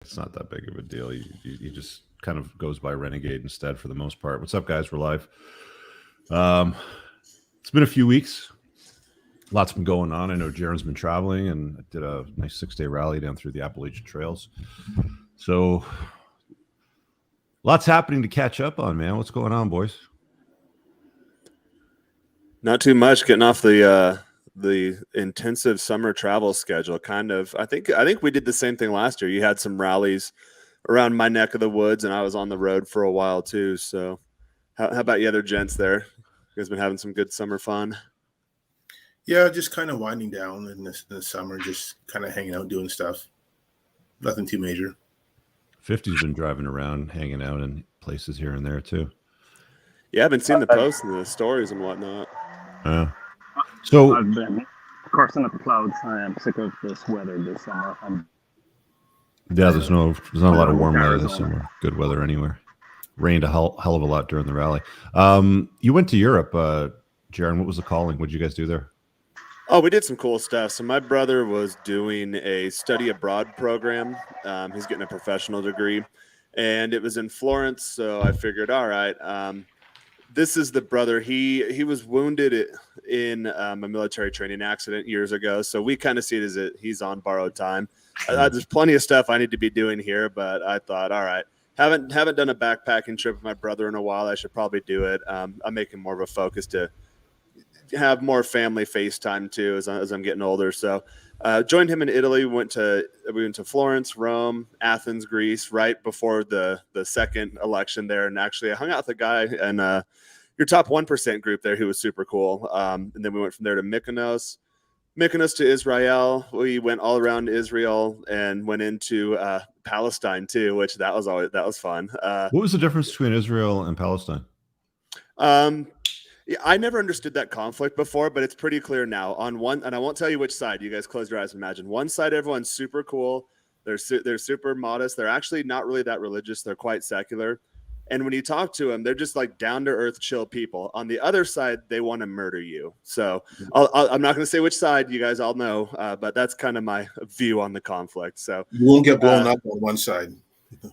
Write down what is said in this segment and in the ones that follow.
It's not that big of a deal. He just kind of goes by Renegade instead for the most part. What's up, guys? We're live. It's been a few weeks. Lots been going on. I know Jaron's been traveling and did a nice 6-day rally down through the Appalachian Trails. So lots happening to catch up on, man. What's going on, boys? Not too much. Getting off the intensive summer travel schedule. Kind of. I think we did the same thing last year. You had some rallies around my neck of the woods, and I was on the road for a while too. So, how about you other gents there? You guys been having some good summer fun? Yeah, just kind of winding down in the summer, just kind of hanging out, doing stuff. Nothing too major. 50's been driving around, hanging out in places here and there too. Yeah, I've been seeing the posts and the stories and whatnot. So I've been coursing up the clouds. I am sick of this weather this summer. there's not a lot of warm weather this summer. Good weather anywhere. Rained a hell of a lot during the rally. You went to Europe, Jaron. What was the calling? What did you guys do there? Oh, we did some cool stuff. So my brother was doing a study abroad program. He's getting a professional degree, and it was in Florence. So I figured, all right, this is the brother. He was wounded in a military training accident years ago. So we kind of see it as he's on borrowed time. There's plenty of stuff I need to be doing here, but I thought, all right, haven't done a backpacking trip with my brother in a while. I should probably do it. I'm making more of a focus to have more family FaceTime too as I'm getting older. So joined him in Italy. We went to Florence, Rome, Athens, Greece, right before the second election there. And actually I hung out with a guy in your top 1% group there who was super cool. And then we went from there to Mykonos to Israel. We went all around Israel and went into Palestine too, which that was fun. What was the difference between Israel and Palestine? Yeah, I never understood that conflict before, but it's pretty clear now. On one, and I won't tell you which side. You guys close your eyes and imagine. One side, everyone's super cool. They're super modest. They're actually not really that religious. They're quite secular. And when you talk to them, they're just like down to earth, chill people. On the other side, they want to murder you. So I'm not going to say which side. You guys all know, but that's kind of my view on the conflict. So you won't get blown up on one side.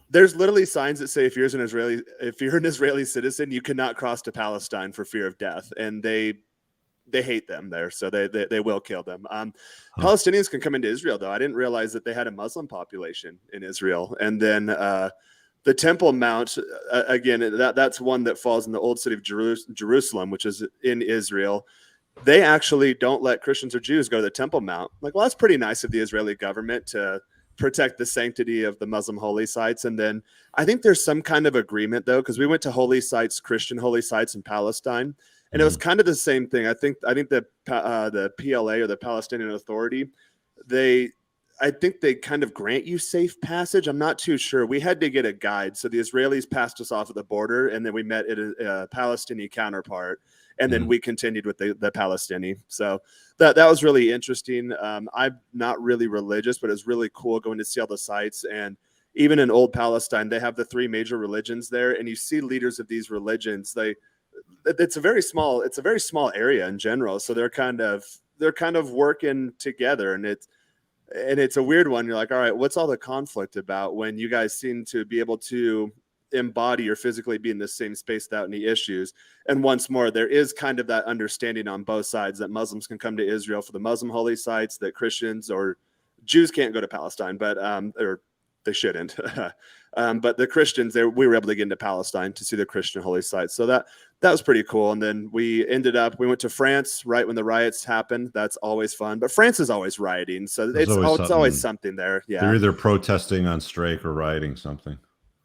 There's literally signs that say if you're an Israeli citizen, you cannot cross to Palestine for fear of death, and they hate them there, so they will kill them. Palestinians can come into Israel though. I didn't realize that they had a Muslim population in Israel, and then the Temple Mount again. That's one that falls in the old city of Jerusalem, which is in Israel. They actually don't let Christians or Jews go to the Temple Mount. Like, well, that's pretty nice of the Israeli government to protect the sanctity of the Muslim holy sites. And then I think there's some kind of agreement though, because we went to holy sites, Christian holy sites in Palestine, and it was kind of the same thing. I think the PLA or the Palestinian Authority, I think they kind of grant you safe passage. I'm not too sure. We had to get a guide. So the Israelis passed us off at the border, and then we met at a Palestinian counterpart. And then we continued with the Palestinian. So that was really interesting. I'm not really religious, but it's really cool going to see all the sites. And even in old Palestine, they have the 3 major religions there, and you see leaders of these religions. It's a very small area in general. So they're kind of working together, and it's a weird one. You're like, all right, what's all the conflict about when you guys seem to be able to embody or physically be in the same space without any issues? And once more, there is kind of that understanding on both sides that Muslims can come to Israel for the Muslim holy sites, that Christians or Jews can't go to Palestine, but or they shouldn't. But the Christians, we were able to get into Palestine to see the Christian holy sites. So that was pretty cool. And then we went to France right when the riots happened. That's always fun. But France is always rioting, so it's always something there. Yeah, they're either protesting on strike or rioting something.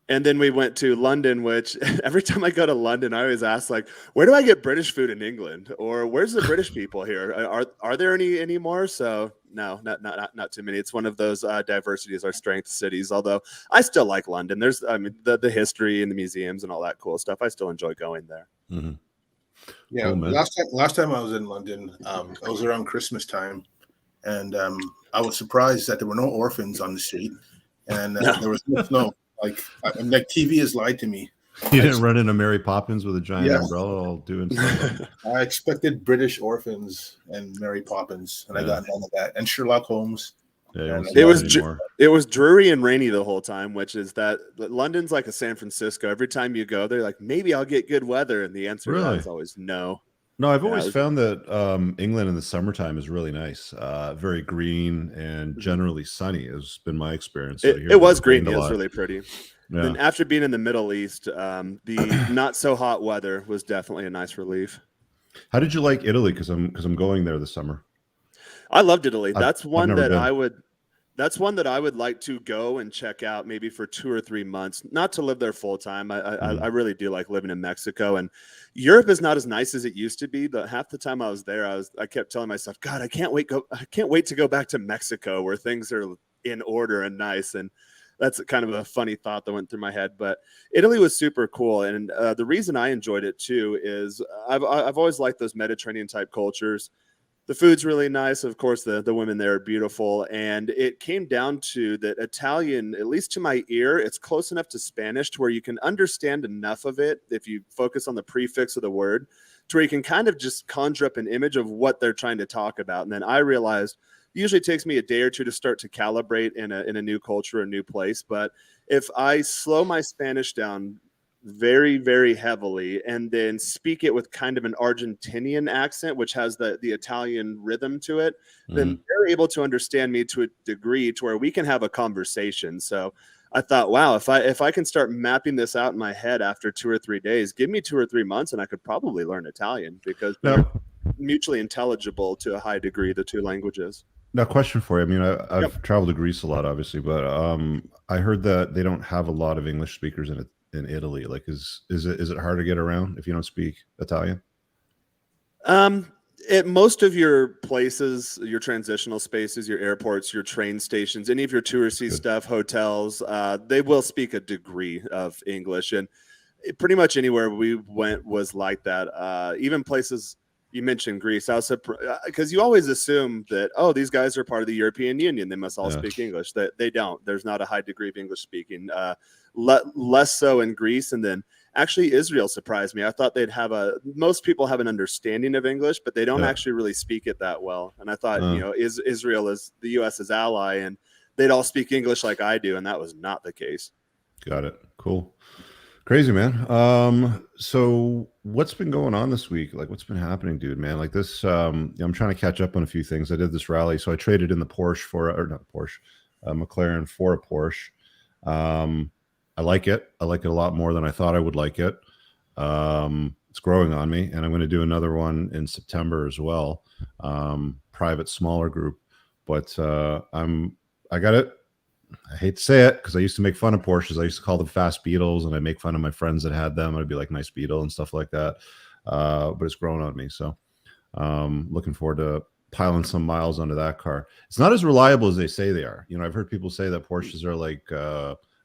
And then we went to London, which every time I go to London, I always ask, like, where do I get British food in England? Or where's the British people here? Are there any more? So no, not too many. It's one of those diversity is our strength cities. Although I still like London. There's, the history and the museums and all that cool stuff. I still enjoy going there. Mm-hmm. Yeah, cool, last time I was in London, it was around Christmas time, and I was surprised that there were no orphans on the street, and there was no snow. Like TV has lied to me. You didn't run into Mary Poppins with a giant umbrella all doing something. I expected British orphans and Mary Poppins, and I got none of that. And Sherlock Holmes, Yeah, you won't see It that was anymore. it was dreary and rainy the whole time, which is that London's like a San Francisco. Every time you go, they're like, maybe I'll get good weather, and the answer to that Really? is always no. No, I've Yeah, always it was- found that England in the summertime is really nice, very green and generally sunny. Has been my experience. So it was green. rained a It was lot. really pretty. Yeah. Then after being in the Middle East, the not so hot weather was definitely a nice relief. How did you like Italy? Because I'm going there this summer. I loved Italy. That's I've one never that been. I would like to go and check out maybe for 2 or 3 months, not to live there full time. I really do like living in Mexico, and Europe is not as nice as it used to be. But half the time I was there, I kept telling myself, God, I can't wait to go back to Mexico where things are in order and nice. And that's kind of a funny thought that went through my head. But Italy was super cool, and the reason I enjoyed it too is I've always liked those Mediterranean type cultures. The food's really nice. Of course, the women there are beautiful. And it came down to that Italian, at least to my ear, it's close enough to Spanish to where you can understand enough of it if you focus on the prefix of the word, to where you can kind of just conjure up an image of what they're trying to talk about. And then I realized it usually takes me a day or two to start to calibrate in a new culture, a new place. But if I slow my Spanish down very, very heavily and then speak it with kind of an Argentinian accent, which has the Italian rhythm to it, then they're able to understand me to a degree to where we can have a conversation. So I thought, wow, if I can start mapping this out in my head after 2 or 3 days, give me 2 or 3 months and I could probably learn Italian, because they're mutually intelligible to a high degree, the two languages. Now, question for you. I mean, I've traveled to Greece a lot, obviously, but I heard that they don't have a lot of English speakers in Italy. Like, is it hard to get around if you don't speak Italian? At most of your places, your transitional spaces, your airports, your train stations, any of your touristy stuff, hotels, they will speak a degree of English, and pretty much anywhere we went was like that. Even places you mentioned Greece, I was because you always assume that, oh, these guys are part of the European Union, they must all speak English. That they don't. There's not a high degree of English speaking. Less so in Greece, and then actually Israel surprised me. I thought most people have an understanding of English, but they don't actually really speak it that well. And I thought, Israel is the U.S.'s ally, and they'd all speak English like I do, and that was not the case. Got it. Cool. Crazy, man. So what's been going on this week? Like, what's been happening, dude, man? Like this, I'm trying to catch up on a few things. I did this rally. So I traded in the McLaren for a Porsche. I like it. I like it a lot more than I thought I would like it. It's growing on me, and I'm going to do another one in September as well. Private, smaller group, but I got it. I hate to say it because I used to make fun of Porsches. I used to call them fast Beetles, and I make fun of my friends that had them. I'd be like, nice Beetle and stuff like that. But it's grown on me. So looking forward to piling some miles onto that car. It's not as reliable as they say they are. I've heard people say that Porsches are like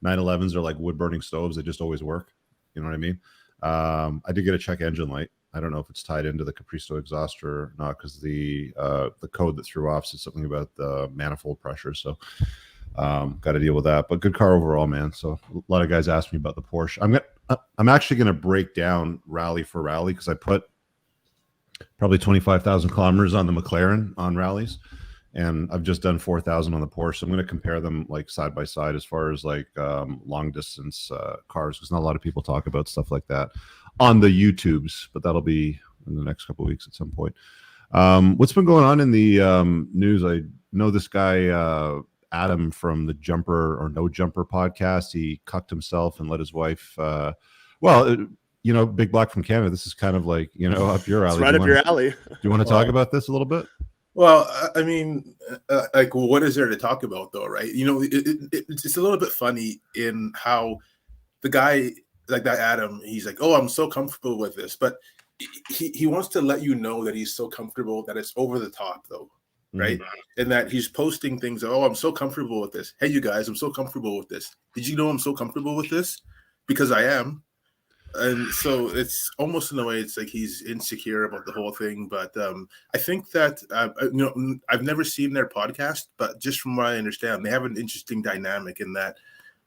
911s are like wood burning stoves. They just always work. You know what I mean? I did get a check engine light. I don't know if it's tied into the Capristo exhaust or not, because the code that threw off said something about the manifold pressure. So got to deal with that, but good car overall, man. So a lot of guys asked me about the Porsche. I'm actually going to break down rally for rally, because I put probably 25,000 kilometers on the McLaren on rallies, and I've just done 4,000 on the Porsche. So I'm going to compare them like side by side as far as like long distance cars, because not a lot of people talk about stuff like that on the YouTubes, but that'll be in the next couple of weeks at some point. What's been going on in the news? I know this guy Adam from the Jumper or No Jumper podcast. He cucked himself and let his wife. Big Black from Canada. This is kind of like up your alley. It's right up your alley. Do you want to talk about this a little bit? Well, I mean, what is there to talk about, though, right? It's a little bit funny in how the guy like that, Adam, he's like, oh, I'm so comfortable with this. But he wants to let you know that he's so comfortable that it's over the top, though, right? Mm-hmm. And that he's posting things, oh, I'm so comfortable with this. Hey, you guys, I'm so comfortable with this. Did you know I'm so comfortable with this? Because I am. And so it's almost in a way, it's like he's insecure about the whole thing. But I think that, I've never seen their podcast, but just from what I understand, they have an interesting dynamic in that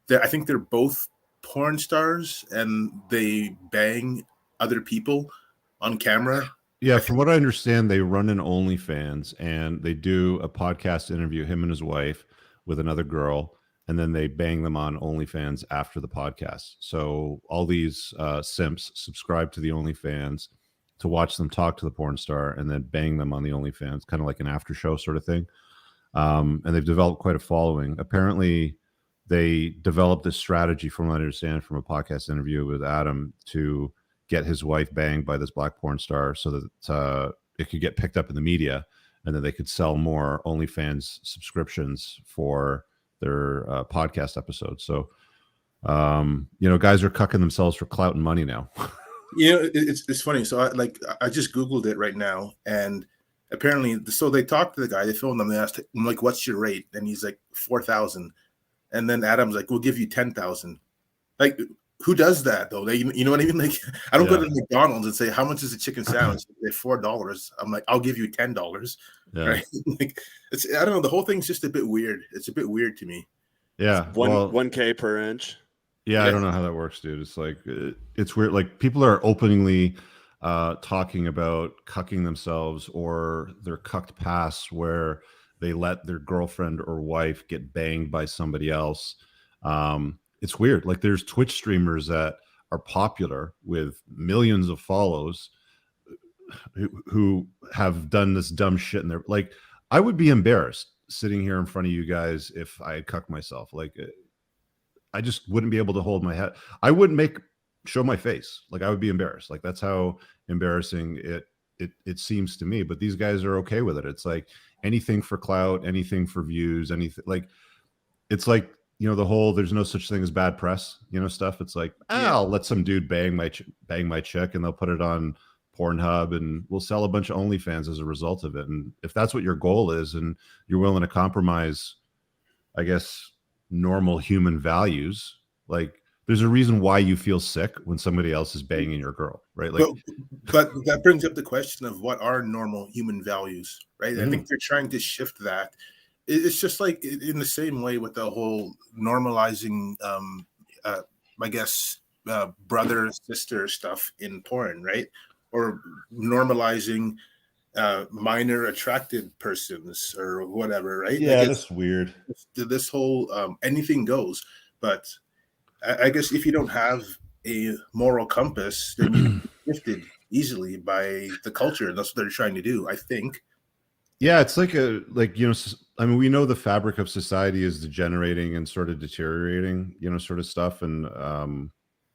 I think they're both porn stars and they bang other people on camera. Yeah, from what I understand, they run an OnlyFans and they do a podcast interview, him and his wife. with another girl, and then they bang them on OnlyFans after the podcast. So all these simps subscribe to the OnlyFans to watch them talk to the porn star and then bang them on the OnlyFans, kind of like an after show sort of thing. And they've developed quite a following. Apparently, they developed this strategy, from what I understand from a podcast interview with Adam, to get his wife banged by this black porn star so that it could get picked up in the media, and then they could sell more OnlyFans subscriptions for their podcast episodes. So, guys are cucking themselves for clout and money now. It's funny. So I just Googled it right now, and apparently, so they talked to the guy, they filmed him, they asked him, like, what's your rate? And he's like, 4,000. And then Adam's like, we'll give you 10,000. Like, who does that though? You know what I mean? Like, I don't go to McDonald's and say, how much is a chicken sandwich? They're $4. I'm like, I'll give you $10. Yeah. Right? Like, I don't know. The whole thing's just a bit weird. It's a bit weird to me. Yeah. $1K per inch. Yeah, I don't know how that works, dude. It's like, it's weird. Like, people are openly talking about cucking themselves, or their cucked past where they let their girlfriend or wife get banged by somebody else. It's weird. Like, there's Twitch streamers that are popular with millions of follows who have done this dumb shit, and they're like, I would be embarrassed sitting here in front of you guys if I had cucked myself. Like, I just wouldn't be able to hold my head. I wouldn't show my face. Like, I would be embarrassed. Like, that's how embarrassing it seems to me. But these guys are okay with it. It's like anything for clout, anything for views, anything. Like, it's like, the whole there's no such thing as bad press, stuff. It's like, I'll let some dude bang my chick, and they'll put it on Pornhub, and we'll sell a bunch of OnlyFans as a result of it. And if that's what your goal is, and you're willing to compromise, I guess, normal human values, like, there's a reason why you feel sick when somebody else is banging your girl, right? Like, but that brings up the question of what are normal human values, right? Mm-hmm. I think they're trying to shift that. It's just like in the same way with the whole normalizing, I guess, brother sister stuff in porn, right? Or normalizing minor attracted persons or whatever, right? Yeah, that's weird. This whole anything goes. But I guess if you don't have a moral compass, then you're shifted easily by the culture. And that's what they're trying to do, I think. Yeah, it's like I mean, we know the fabric of society is degenerating and sort of deteriorating, sort of stuff. And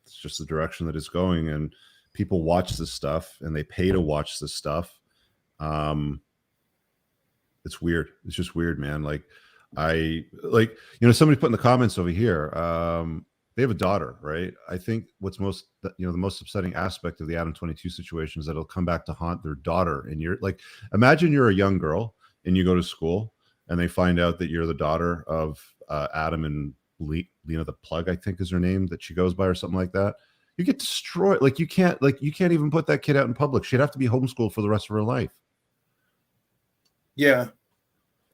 it's just the direction that it's going. And people watch this stuff, and they pay to watch this stuff. It's weird. It's just weird, man. Like, somebody put in the comments over here, they have a daughter, right? I think what's the most upsetting aspect of the Adam22 situation is that it'll come back to haunt their daughter. And you're like, imagine you're a young girl and you go to school and they find out that you're the daughter of Adam and Lena the Plug, I think is her name, that she goes by, or something like that. You get destroyed. Like, you can't even put that kid out in public. She'd have to be homeschooled for the rest of her life. Yeah.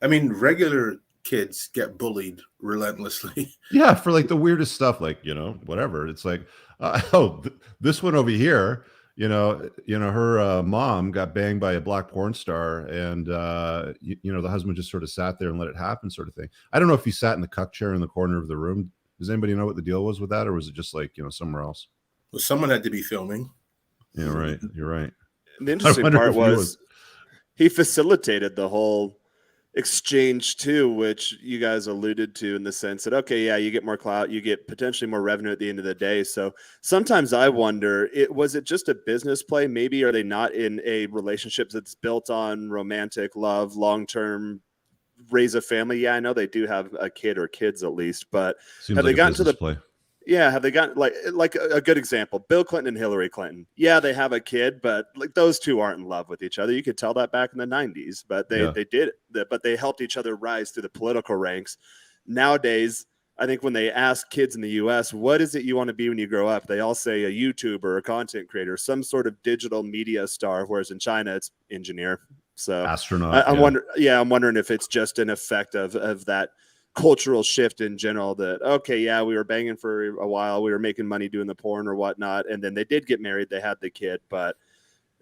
I mean, regular kids get bullied relentlessly. Yeah, for like the weirdest stuff, like, whatever. It's like, this one over here, her mom got banged by a black porn star, and the husband just sort of sat there and let it happen, sort of thing. I don't know if he sat in the cuck chair in the corner of the room. Does anybody know what the deal was with that, or was it just like, somewhere else? Well, someone had to be filming. Yeah, right. You're right. The interesting part was he facilitated the whole exchange too, which you guys alluded to, in the sense that, okay, yeah, you get more clout, you get potentially more revenue at the end of the day. So sometimes I wonder, was it just a business play? Maybe are they not in a relationship that's built on romantic love, long-term, raise a family? Yeah, I know they do have a kid or kids at least, but seems have like they gotten to the play? Yeah, have they gotten like a good example? Bill Clinton and Hillary Clinton. Yeah, they have a kid, but like, those two aren't in love with each other. You could tell that back in the 90s, but they did, but they helped each other rise through the political ranks. Nowadays, I think when they ask kids in the US, what is it you want to be when you grow up? They all say a YouTuber, a content creator, some sort of digital media star, whereas in China it's engineer. So astronaut. I'm wondering if it's just an effect of that cultural shift in general, that, okay, yeah, we were banging for a while, we were making money doing the porn or whatnot, and then they did get married, they had the kid, but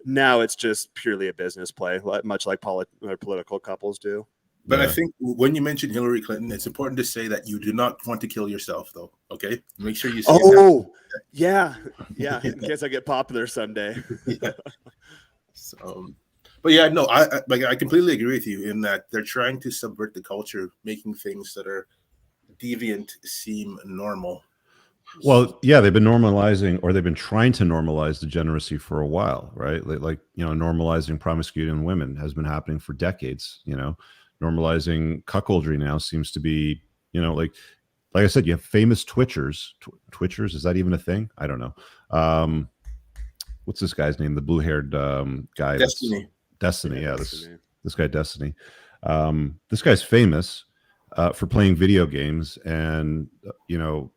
now it's just purely a business play, much like political couples do. But I think when you mention Hillary Clinton, it's important to say that you do not want to kill yourself, though. Okay, make sure you say yeah. In case I get popular someday. Yeah. So, but yeah, no, I completely agree with you in that they're trying to subvert the culture, making things that are deviant seem normal. Well, yeah, they've been normalizing, or they've been trying to normalize degeneracy for a while, right? Like normalizing promiscuity in women has been happening for decades. Normalizing cuckoldry now seems to be, like I said, you have famous Twitchers. Twitchers, is that even a thing? I don't know. What's this guy's name? The blue-haired guy. Destiny. Yeah, this guy Destiny. This guy's famous for playing video games and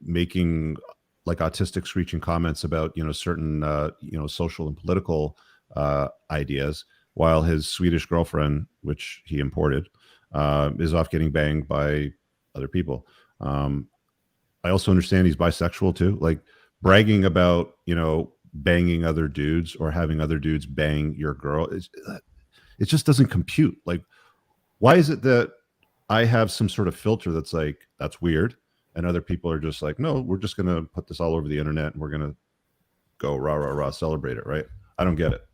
making like autistic screeching comments about certain social and political ideas, while his Swedish girlfriend, which he imported, is off getting banged by other people. I also understand he's bisexual too. Like bragging about banging other dudes or having other dudes bang your girl, it just doesn't compute. Like, why is it that I have some sort of filter that's like, that's weird, and other people are just like, no, we're just gonna put this all over the internet and we're gonna go rah rah rah, celebrate it, right? I don't get it.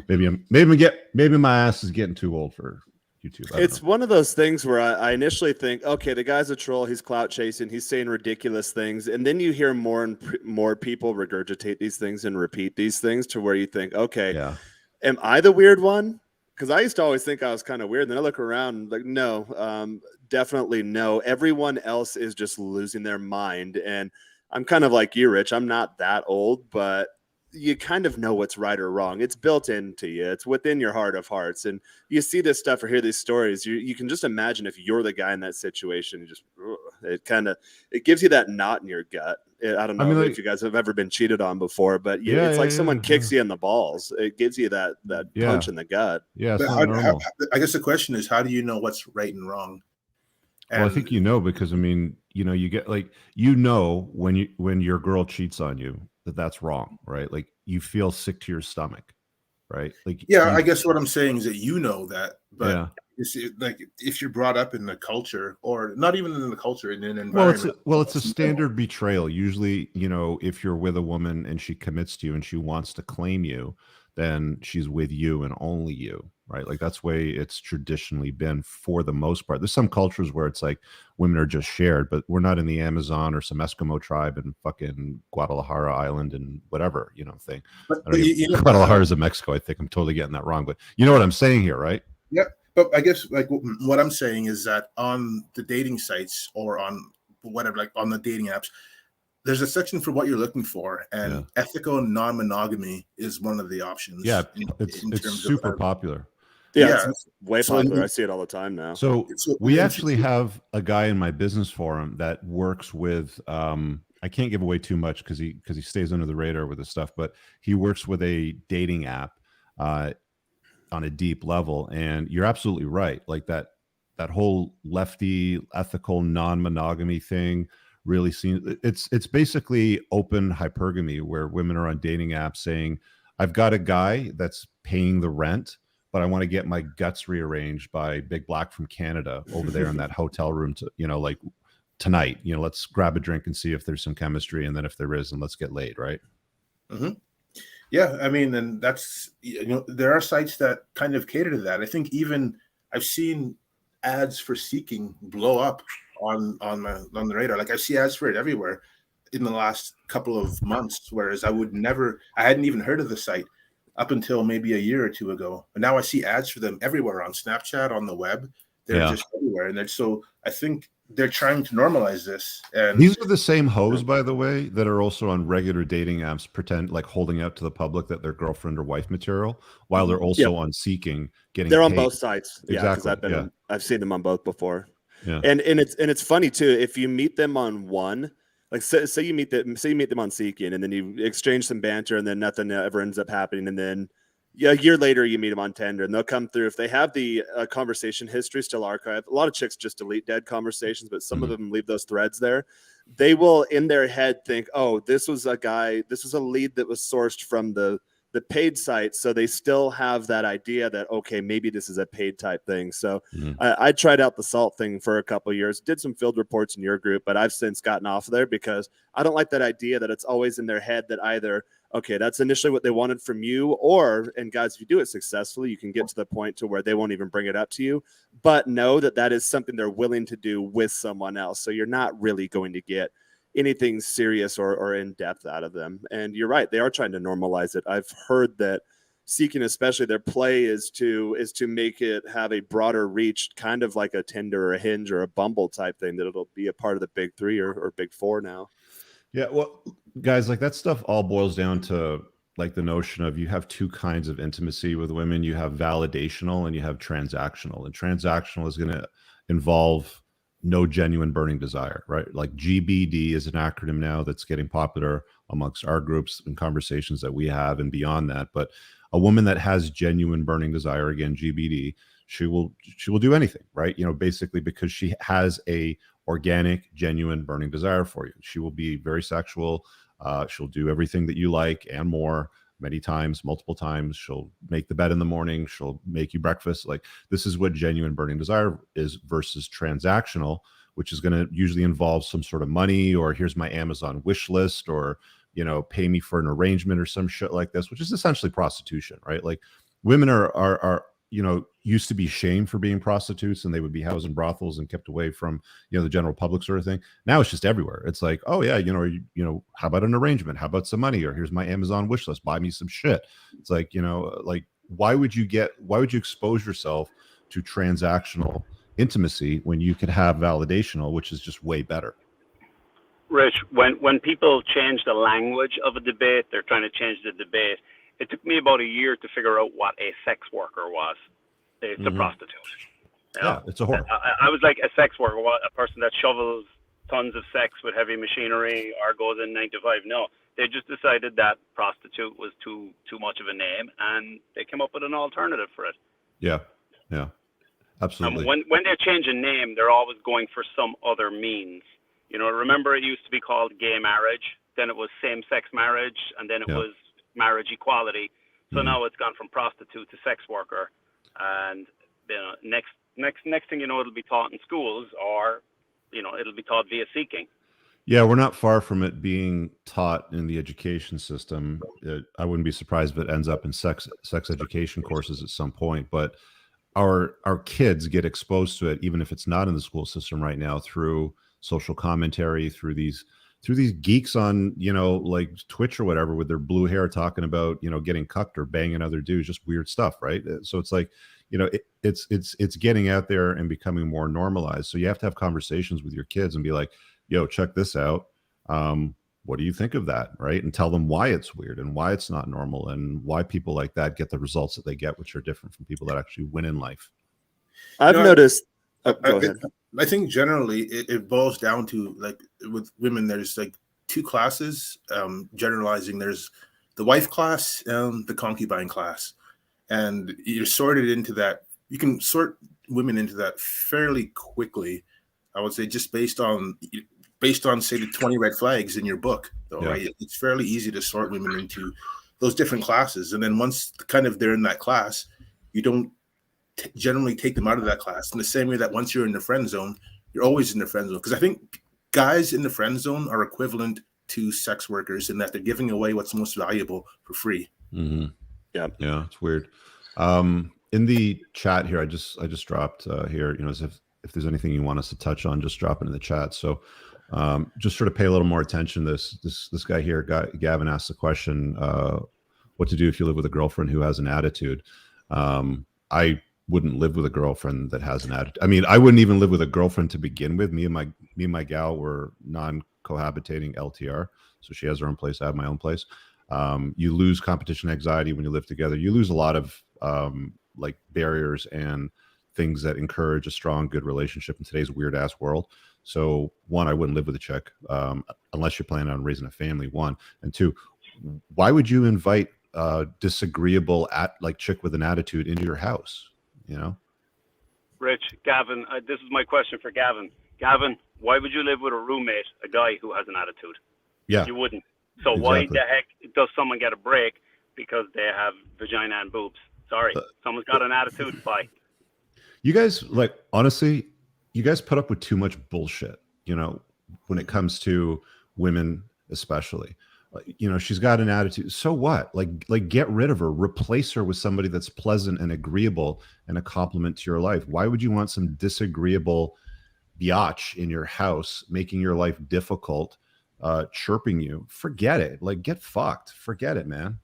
Maybe my ass is getting too old for YouTube. It's one of those things where I initially think, okay, the guy's a troll, he's clout chasing, he's saying ridiculous things, and then you hear more and more people regurgitate these things and repeat these things to where you think, okay, am I the weird one? Because I used to always think I was kind of weird. And then I look around and like, no, definitely no. Everyone else is just losing their mind. And I'm kind of like you, Rich. I'm not that old, but you kind of know what's right or wrong. It's built into you. It's within your heart of hearts. And you see this stuff or hear these stories. You can just imagine if you're the guy in that situation, it gives you that knot in your gut. I don't know if you guys have ever been cheated on before, but it's like someone kicks you in the balls. It gives you that punch in the gut. Yeah. I guess the question is, how do you know what's right and wrong? Well, I think because you get like when your girl cheats on you, that's wrong, right? Like you feel sick to your stomach, right? Like I guess what I'm saying is that that, but it's like if you're brought up in the culture, or not even in the culture, in an environment. It's a standard betrayal. Usually, if you're with a woman and she commits to you and she wants to claim you, then she's with you and only you, right? Like that's the way it's traditionally been for the most part. There's some cultures where it's like women are just shared, but we're not in the Amazon or some Eskimo tribe in fucking Guadalajara Island and whatever, thing. Guadalajara is in Mexico. I think I'm totally getting that wrong, but you know what I'm saying here, right? Yeah. But I guess like what I'm saying is that on the dating sites or on whatever, like on the dating apps, there's a section for what you're looking for, and ethical non-monogamy is one of the options. Yeah, it's super popular. Yeah, it's way popular. I see it all the time now. So we actually have a guy in my business forum that works with. I can't give away too much because he stays under the radar with this stuff, but he works with a dating app on a deep level, and you're absolutely right. Like that whole lefty ethical non-monogamy thing really seems it's basically open hypergamy, where women are on dating apps saying, I've got a guy that's paying the rent, but I want to get my guts rearranged by Big Black from Canada over there in that hotel room to, like tonight, let's grab a drink and see if there's some chemistry. And then if there is, then let's get laid. Right. Mm-hmm. Yeah. I mean, and that's, there are sites that kind of cater to that. I think even I've seen ads for Seeking blow up on the radar. Like I see ads for it everywhere in the last couple of months, whereas I hadn't even heard of the site up until maybe a year or two ago. But now I see ads for them everywhere on Snapchat, on the web. They're just everywhere. And so I think they're trying to normalize this. And these are the same hoes, by the way, that are also on regular dating apps, pretend like holding out to the public that they're girlfriend or wife material, while they're also on Seeking getting they're paid. On both sites. Exactly. I've seen them on both before. Yeah. And it's funny too, if you meet them on one, like say you meet them on Seeking, and then you exchange some banter, and then nothing ever ends up happening, and then a year later you meet them on Tinder, and they'll come through. If they have the conversation history still archived, a lot of chicks just delete dead conversations, but some of them leave those threads there. They will in their head think, oh, this was a lead that was sourced from the the paid sites, so they still have that idea that, okay, maybe this is a paid type thing. So I tried out the salt thing for a couple of years, did some field reports in your group, but I've since gotten off of there because I don't like that idea that it's always in their head that either, okay, that's initially what they wanted from you, or, and guys, if you do it successfully, you can get to the point to where they won't even bring it up to you, but know that that is something they're willing to do with someone else. So you're not really going to get anything serious or in depth out of them. And you're right, they are trying to normalize it. I've heard that Seeking, especially, their play is to make it have a broader reach, kind of like a Tinder or a Hinge or a Bumble type thing, that it'll be a part of the big three or big four now. Yeah, well, guys, like that stuff all boils down to like the notion of you have two kinds of intimacy with women. You have validational and you have transactional. And transactional is going to involve no genuine burning desire, right? Like GBD is an acronym now that's getting popular amongst our groups and conversations that we have and beyond that. But a woman that has genuine burning desire, again, GBD, she will do anything, right? You know, basically because she has a organic, genuine burning desire for you. She will be very sexual. She'll do everything that you like and more, many times, multiple times. She'll make the bed in the morning. She'll make you breakfast. Like, this is what genuine burning desire is versus transactional, which is going to usually involve some sort of money, or here's my Amazon wish list, or, you know, pay me for an arrangement or some shit like this, which is essentially prostitution, right? Like, women are you know, used to be shamed for being prostitutes, and they would be housed in brothels and kept away from, you know, the general public sort of thing. Now it's just everywhere. It's like, oh yeah, you know, how about an arrangement? How about some money? Or here's my Amazon wish list. Buy me some shit. It's like, you know, like, why would you expose yourself to transactional intimacy when you could have validational, which is just way better? Rich, when people change the language of a debate, they're trying to change the debate. It took me about a year to figure out what a sex worker was. It's a prostitute. Yeah, it's a whore. I was like, a sex worker, what, a person that shovels tons of sex with heavy machinery or goes in 9 to 5. No, they just decided that prostitute was too much of a name, and they came up with an alternative for it. Yeah, absolutely. And when they change a name, they're always going for some other means. You know, remember it used to be called gay marriage, then it was same-sex marriage, and then it was marriage equality. So now it's gone from prostitute to sex worker, and you know, next thing you know, it'll be taught in schools, or you know, it'll be taught via Seeking. Yeah, we're not far from it being taught in the education system. I wouldn't be surprised if it ends up in sex education courses at some point, but our kids get exposed to it, even if it's not in the school system right now, through social commentary, through these geeks on, you know, like Twitch or whatever, with their blue hair, talking about, you know, getting cucked or banging other dudes, just weird stuff, right? So it's like, you know, it's getting out there and becoming more normalized. So you have to have conversations with your kids and be like, yo, check this out. What do you think of that, right? And tell them why it's weird and why it's not normal, and why people like that get the results that they get, which are different from people that actually win in life. I've noticed. Go ahead. I think generally it boils down to, like, with women, there's like two classes. Generalizing, there's the wife class and the concubine class, and you're sorted into that. You can sort women into that fairly quickly, I would say, just based on say the 20 red flags in your book, though, right? It's fairly easy to sort women into those different classes, and then once kind of they're in that class, you don't generally take them out of that class, in the same way that once you're in the friend zone, you're always in the friend zone. Because I think guys in the friend zone are equivalent to sex workers in that they're giving away what's most valuable for free. Mm-hmm. Yeah, it's weird. In the chat here, I just dropped here, you know, as if there's anything you want us to touch on, just drop it in the chat. So just sort of pay a little more attention. This guy here, Gavin, asked the question, what to do if you live with a girlfriend who has an attitude. I wouldn't live with a girlfriend that has an attitude. I mean, I wouldn't even live with a girlfriend to begin with. Me and my gal were non-cohabitating LTR, so she has her own place, I have my own place. You lose competition anxiety when you live together. You lose a lot of like barriers and things that encourage a strong, good relationship in today's weird ass world. So one, I wouldn't live with a chick unless you're planning on raising a family. One, and two, why would you invite disagreeable chick with an attitude into your house? You know, Rich, Gavin, this is my question for Gavin. Gavin, why would you live with a roommate, a guy who has an attitude? Yeah, you wouldn't. So exactly. Why the heck does someone get a break because they have vagina and boobs. Sorry, someone's got an attitude. Bye. You guys, like, honestly, you guys put up with too much bullshit, you know, when it comes to women, especially. You know, she's got an attitude. So what? Like get rid of her, replace her with somebody that's pleasant and agreeable and a compliment to your life. Why would you want some disagreeable biatch in your house, making your life difficult, chirping you? Forget it. Like, get fucked. Forget it, man.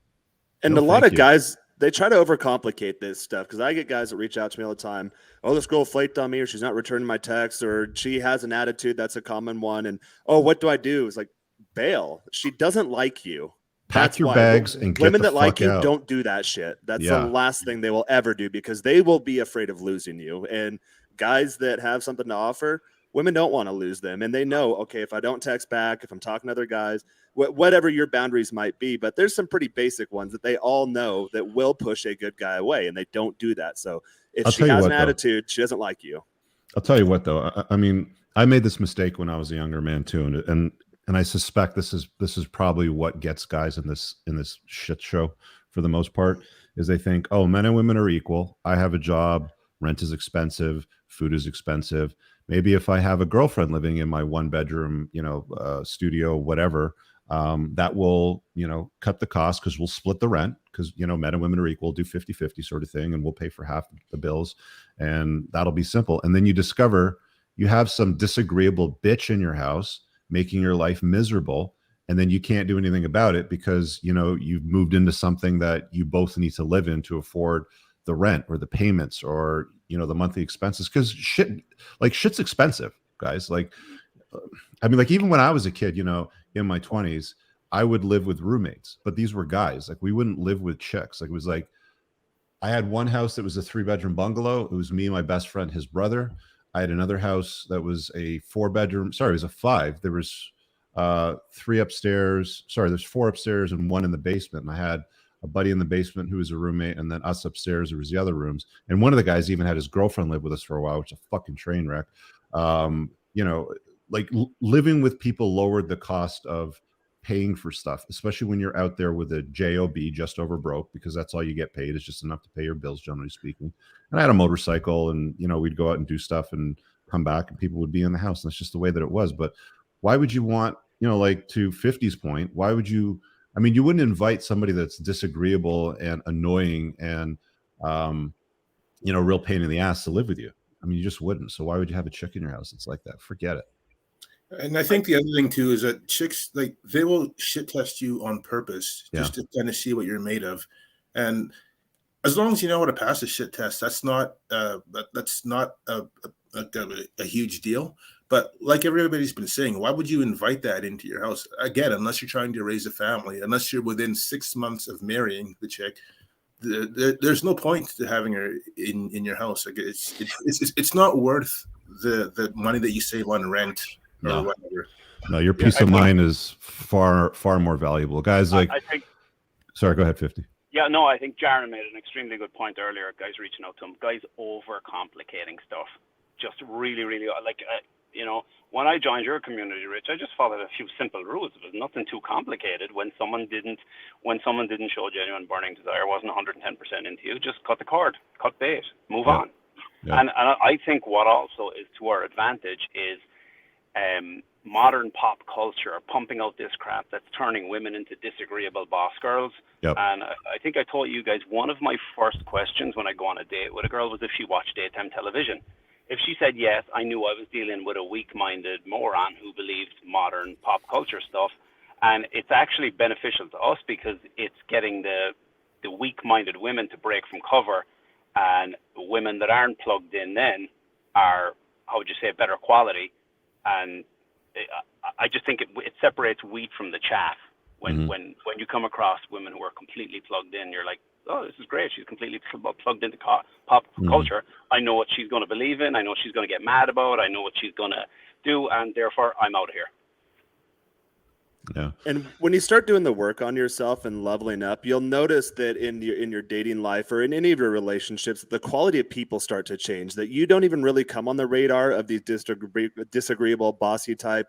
And a lot of guys, they try to overcomplicate this stuff, because I get guys that reach out to me all the time. Oh, this girl flaked on me, or she's not returning my text, or she has an attitude. That's a common one. And, oh, what do I do? It's like, bail. She doesn't like you. Pack your bags and get women the that like fuck you out. don't do that shit. That's the last thing they will ever do, because they will be afraid of losing you. And guys that have something to offer, women don't want to lose them. And they know, okay, if I don't text back, if I'm talking to other guys, whatever your boundaries might be, but there's some pretty basic ones that they all know that will push a good guy away, and they don't do that. So if she has an attitude, she doesn't like you. I'll tell you what, though. I mean, I made this mistake when I was a younger man too, and I suspect this is probably what gets guys in this shit show for the most part, is they think, oh, men and women are equal. I have a job, rent is expensive, food is expensive. Maybe if I have a girlfriend living in my 1-bedroom, studio, whatever, that will, cut the cost, because we'll split the rent, because, men and women are equal, do 50-50 sort of thing, and we'll pay for half the bills, and that'll be simple. And then you discover you have some disagreeable bitch in your house making your life miserable, and then you can't do anything about it because, you've moved into something that you both need to live in to afford the rent or the payments or, the monthly expenses, because shit's expensive, guys. Like, I mean, like, even when I was a kid, in my 20s, I would live with roommates, but these were guys. Like, we wouldn't live with chicks. Like, it was like, I had one house that was a 3-bedroom bungalow. It was me, my best friend, his brother. I had another house that was a 4-bedroom. Sorry, it was a 5. There was 3 upstairs. Sorry, there's 4 upstairs and 1 in the basement. And I had a buddy in the basement who was a roommate, and then us upstairs. There was the other rooms, and one of the guys even had his girlfriend live with us for a while, which is a fucking train wreck. Like, living with people lowered the cost of paying for stuff, especially when you're out there with a job, just over broke, because that's all you get paid. Is just enough to pay your bills, generally speaking. And I had a motorcycle, and we'd go out and do stuff and come back, and people would be in the house, and that's just the way that it was. But why would you want, like, to 50's point, why would you? I mean, you wouldn't invite somebody that's disagreeable and annoying and real pain in the ass to live with you. I mean, you just wouldn't. So why would you have a chick in your house? It's like that. Forget it. And I think the other thing too is that chicks, like, they will shit test you on purpose just to kind of see what you're made of. And as long as you know how to pass a shit test, that's not a huge deal. But like everybody's been saying, why would you invite that into your house? Again, unless you're trying to raise a family, unless you're within 6 months of marrying the chick, there's no point to having her in your house. Like, it's not worth the money that you save on rent or whatever. No, your peace of mind is far more valuable, guys. Like, I think. Sorry, go ahead, 50. Yeah, no, I think Jaron made an extremely good point earlier. Guys reaching out to him, guys overcomplicating stuff. Just really, really, when I joined your community, Rich, I just followed a few simple rules. It was nothing too complicated. When someone didn't show genuine burning desire, wasn't 110% into you, just cut the cord, cut bait, move on. Yeah. And I think what also is to our advantage is modern pop culture pumping out this crap that's turning women into disagreeable boss girls. Yep. And I think I told you guys, one of my first questions when I go on a date with a girl was if she watched daytime television. If she said yes, I knew I was dealing with a weak-minded moron who believed modern pop culture stuff. And it's actually beneficial to us because it's getting the weak-minded women to break from cover, and women that aren't plugged in then are, how would you say, better quality. And I just think it separates wheat from the chaff. When you come across women who are completely plugged in, you're like, oh, this is great. She's completely plugged into pop culture. I know what she's going to believe in. I know what she's going to get mad about. I know what she's going to do, and therefore I'm out of here. Yeah. And when you start doing the work on yourself and leveling up, you'll notice that in your dating life or in any of your relationships, the quality of people start to change, that you don't even really come on the radar of these disagreeable, bossy type,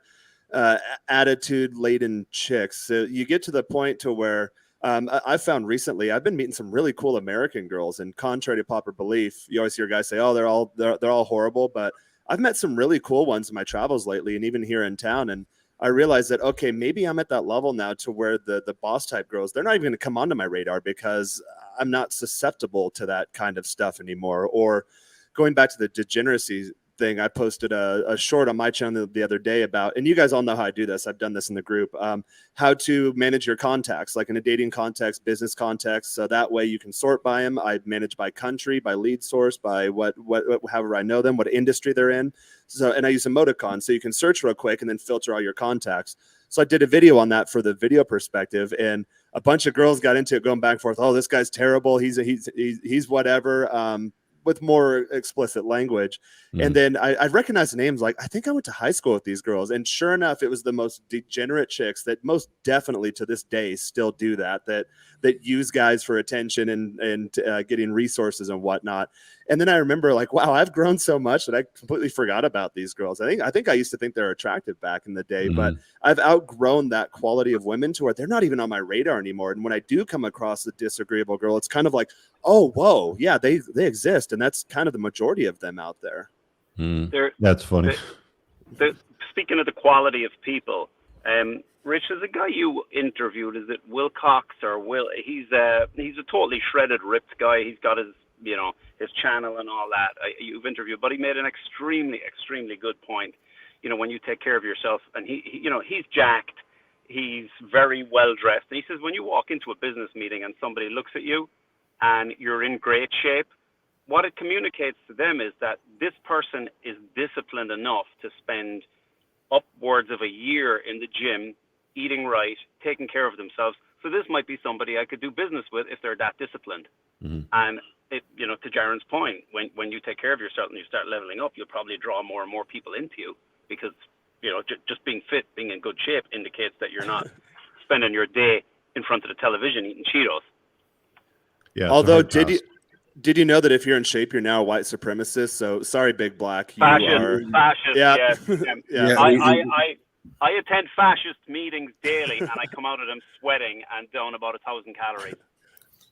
attitude-laden chicks. So you get to the point to where, I found recently I've been meeting some really cool American girls, and contrary to popular belief, you always hear guys say, "Oh, they're all horrible," but I've met some really cool ones in my travels lately, and even here in town. And I realized that, okay, maybe I'm at that level now to where the boss type girls, they're not even going to come onto my radar because I'm not susceptible to that kind of stuff anymore. Or going back to the degeneracy thing, I posted a short on my channel the other day about, and you guys all know how I do this, I've done this in the group, how to manage your contacts, like in a dating context, business context, so that way you can sort by them. I manage by country, by lead source, by what however I know them, what industry they're in. So, and I use emoticons, so you can search real quick and then filter all your contacts. So I did a video on that for the video perspective, and a bunch of girls got into it, going back and forth. Oh, this guy's terrible. He's whatever. With more explicit language. And then I recognized the names, like, I think I went to high school with these girls. And sure enough, it was the most degenerate chicks that most definitely to this day still do that use guys for attention and getting resources and whatnot. And then I remember, like, wow, I've grown so much that I completely forgot about these girls. I think I used to think they're attractive back in the day, but I've outgrown that quality of women to where they're not even on my radar anymore. And when I do come across a disagreeable girl, it's kind of like, oh, whoa, yeah, they exist. And that's kind of the majority of them out there. That's funny. Speaking of the quality of people, Rich, there's a guy you interviewed. Is it Will Cox or Will? He's a totally shredded, ripped guy. He's got his channel and all that. You've interviewed, but he made an extremely good point. When you take care of yourself, and he's jacked, he's very well dressed, and he says when you walk into a business meeting and somebody looks at you and you're in great shape, what it communicates to them is that this person is disciplined enough to spend upwards of a year in the gym, eating right, taking care of themselves. So this might be somebody I could do business with if they're that disciplined. And to Jaron's point, when you take care of yourself and you start leveling up, you'll probably draw more and more people into you because, just being fit, being in good shape indicates that you're not spending your day in front of the television eating Cheetos. Yeah. Although, did you know that if you're in shape, you're now a white supremacist? So sorry, Big Black. Fascist. Yeah. Yeah. I attend fascist meetings daily, and I come out of them sweating and down about 1,000 calories.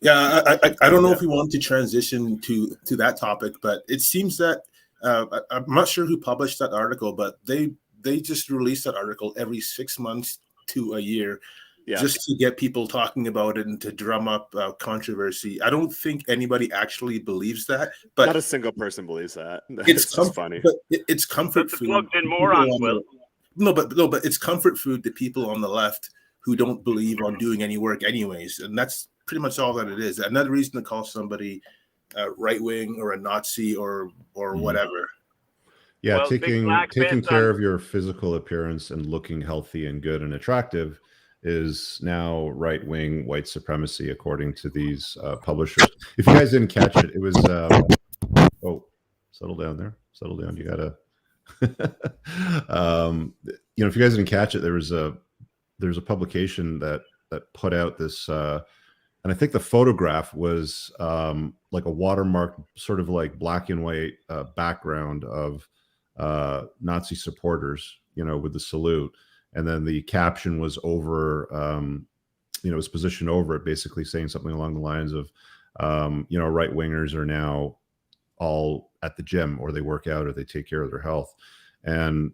Yeah, I don't know if we want to transition to that topic, but it seems that I'm not sure who published that article, but they just release that article every 6 months to a year. Just to get people talking about it and to drum up controversy. I don't think anybody actually believes that, but not a single person believes that. It's funny. But it's comfort food. Plugged in morons, Will. No, but it's comfort food to people on the left who don't believe on doing any work anyways, and that's pretty much all that it is. Another reason to call somebody right wing or a Nazi or whatever. Yeah, well, taking care of your physical appearance and looking healthy and good and attractive is now right-wing white supremacy, according to these publishers. If you guys didn't catch it, it was settle down there. Settle down. You gotta if you guys didn't catch it, there's a publication that put out this and I think the photograph was like a watermark, sort of like black and white background of Nazi supporters, with the salute. And then the caption was over, was positioned over it, basically saying something along the lines of, right wingers are now all at the gym, or they work out, or they take care of their health. And